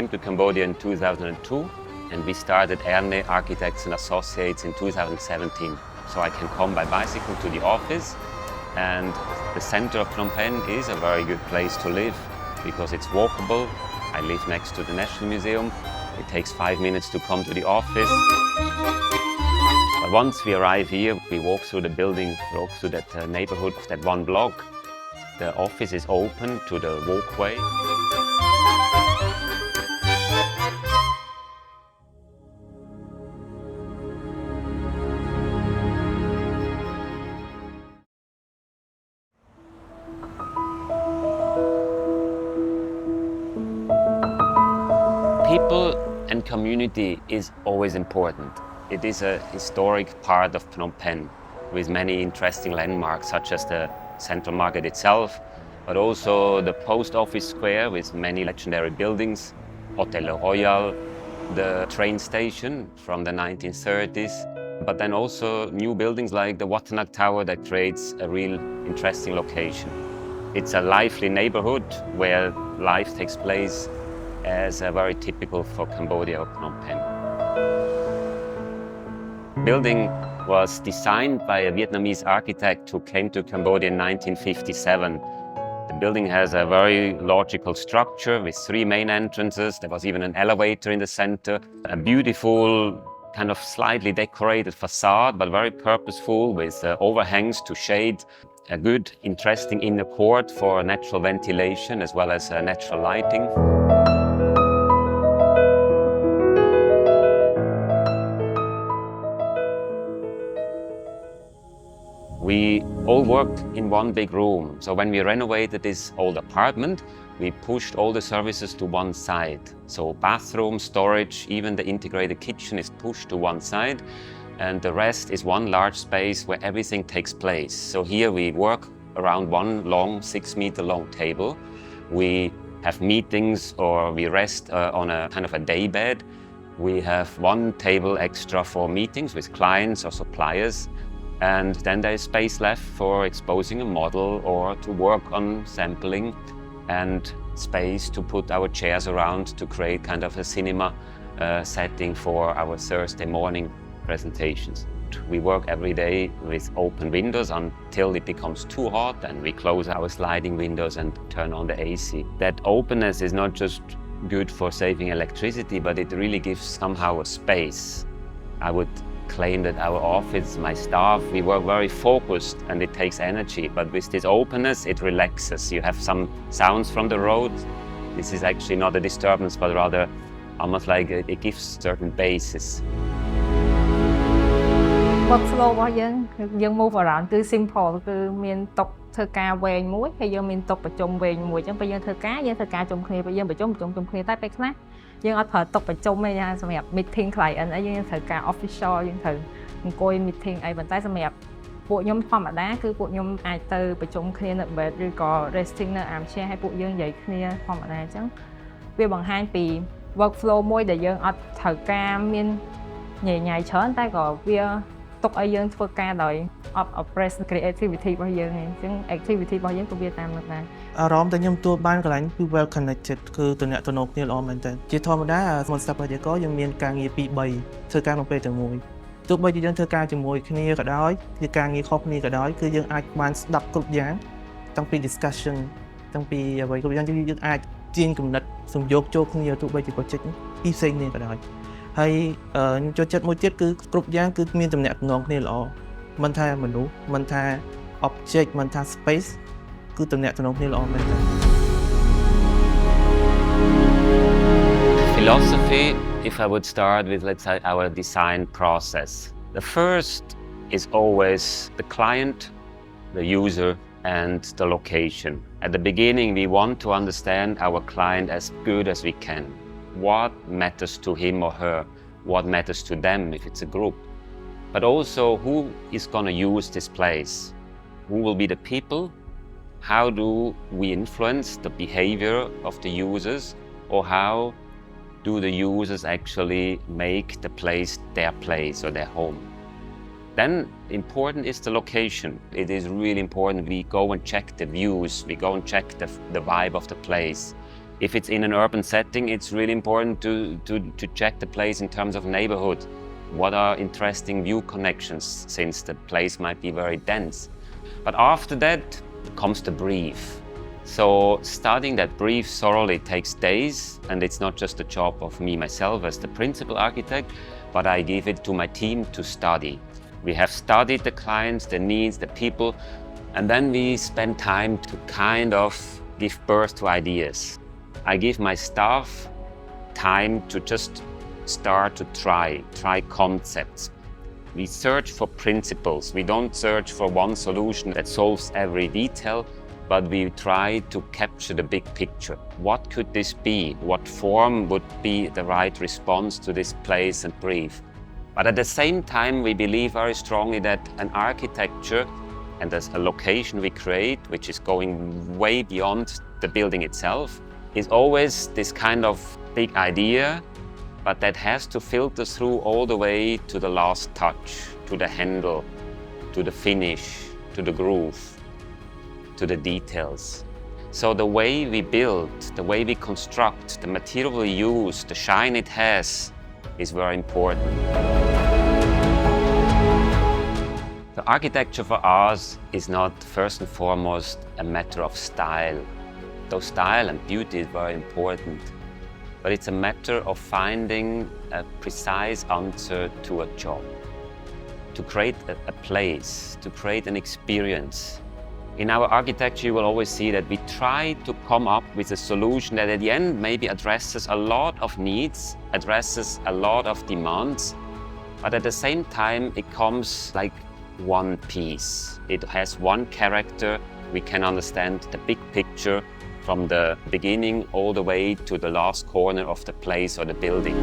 came to Cambodia in 2002 and we started Aerne Architects Associates in 2017. So I can come by bicycle to the office, and the center of Phnom Penh is a very good place to live because it's walkable. I live next to the National Museum. It takes 5 minutes to come to the office. But once we arrive here, we walk through the building, walk through that neighborhood of that one block. The office is open to the walkway. People and community is always important. It is a historic part of Phnom Penh with many interesting landmarks such as the Central Market itself, but also the Post Office Square with many legendary buildings, Hotel Le Royal, the train station from the 1930s, but then also new buildings like the Watanak Tower that creates a real interesting location. It's a lively neighborhood where life takes place as very typical for Cambodia or Phnom Penh. The building was designed by a Vietnamese architect who came to Cambodia in 1957. The building has a very logical structure with 3 main entrances. There was even an elevator in the center, a beautiful kind of slightly decorated facade, but very purposeful with overhangs to shade, a good, interesting inner court for natural ventilation as well as natural lighting. We all worked in one big room. So when we renovated this old apartment, we pushed all the services to one side. So bathroom, storage, even the integrated kitchen is pushed to one side. And the rest is one large space where everything takes place. So here we work around one long, 6-meter long table. We have meetings or we rest on a kind of a day bed. We have one table extra for meetings with clients or suppliers. And then there is space left for exposing a model or to work on sampling, and space to put our chairs around to create kind of a cinema setting for our Thursday morning presentations. We work every day with open windows until it becomes too hot, and we close our sliding windows and turn on the AC. That openness is not just good for saving electricity, but it really gives somehow a space. I would claim that our office, my staff, we work very focused and it takes energy, but with this openness it relaxes. You have some sounds from the road. This is actually not a disturbance, but rather almost like it gives certain basis. Workflow របស់យើង move around គឺ simple គឺមានតុធ្វើការវែងមួយហើយយើងមានតុប្រជុំវែងមួយអញ្ចឹងពេលយើងធ្វើការជុំគ្នាពេលយើងប្រជុំគ្នាតែពេលខ្លះយើងអត់ប្រើតុប្រជុំទេសម្រាប់ meeting client អីយើងត្រូវការ official យើងត្រូវអង្គុយ meeting អីប៉ុន្តែសម្រាប់ពួកខ្ញុំធម្មតាគឺពួកខ្ញុំអាចទៅប្រជុំគ្នានៅ bed ឬក៏ resting នៅ armchair ហើយពួកយើងនិយាយគ្នាធម្មតាអញ្ចឹងវាបង្ហាញពី workflow មួយដែលយើងអត់ត្រូវការមានញ៉ៃច្រើនតែក៏វាទុកឲ្យយើងធ្វើការដោយអត់ oppress creativity របស់យើងអញ្ចឹង activity របស់យើងក៏វាតាមនោះដែរអារម្មណ៍ដែលខ្ញុំទទួលបានកន្លែងគឺ well connected គឺទំនាក់ទំនងគ្នាល្អមែនតើជាធម្មតាមុនស្តាប់ហើយក៏យើងមានការងារ 2-3 ធ្វើការក្នុងពេលតែមួយទោះបីជាយើងធ្វើការជាមួយគ្នាក៏ដោយគឺការងារខុសគ្នាក៏ដោយគឺយើងអាចបានស្ដាប់គ្រប់យ៉ាងតាំងពី discussion តាំងពីអ្វីគ្រប់យ៉ាងយើងអាចទាញគំនិតសំយោគចូលគ្នាទោះបីជា project ពីផ្សេងគ្នាក៏ដោយហើយខ្ញុំចូលចិត្តមួយទៀតគឺគ្រប់យ៉ាងគឺមានទំនាក់ទំនងគ្នាល្អមិនថាមនុស្សមិនថា object មិនថា space គឺទំនាក់ទំនងគ្នាល្អមែនតើ Philosophy, if I would start with, let's say, our design process. The first is always the client, the user, and the location. At the beginning, we want to understand our client as good as we can. What matters to him or her? What matters to them if it's a group? But also, who is going to use this place? Who will be the people? How do we influence the behavior of the users? Or how do the users actually make the place their place or their home? Then important is the location. It is really important we go and check the views, we go and check the vibe of the place. If it's in an urban setting, it's really important to check the place in terms of neighborhood. What are interesting view connections, since the place might be very dense. But after that comes the brief. So studying that brief thoroughly takes days, and it's not just the job of me myself as the principal architect, but I give it to my team to study. We have studied the clients, the needs, the people, and then we spend time to kind of give birth to ideas. I give my staff time to just start to try concepts. We search for principles. We don't search for one solution that solves every detail, but we try to capture the big picture. What could this be? What form would be the right response to this place and brief? But at the same time, we believe very strongly that an architecture and as a location we create, which is going way beyond the building itself, is always this kind of big idea, but that has to filter through all the way to the last touch, to the handle, to the finish, to the groove, to the details. So the way we build, the way we construct, the material we use, the shine it has, is very important. The architecture for us is not first and foremost a matter of style. Though style and beauty is very important, but it's a matter of finding a precise answer to a job, to create a place, to create an experience. In our architecture, you will always see that we try to come up with a solution that at the end maybe addresses a lot of needs, addresses a lot of demands, but at the same time it comes like one piece. It has one character. We can understand the big picture from the beginning all the way to the last corner of the place or the building.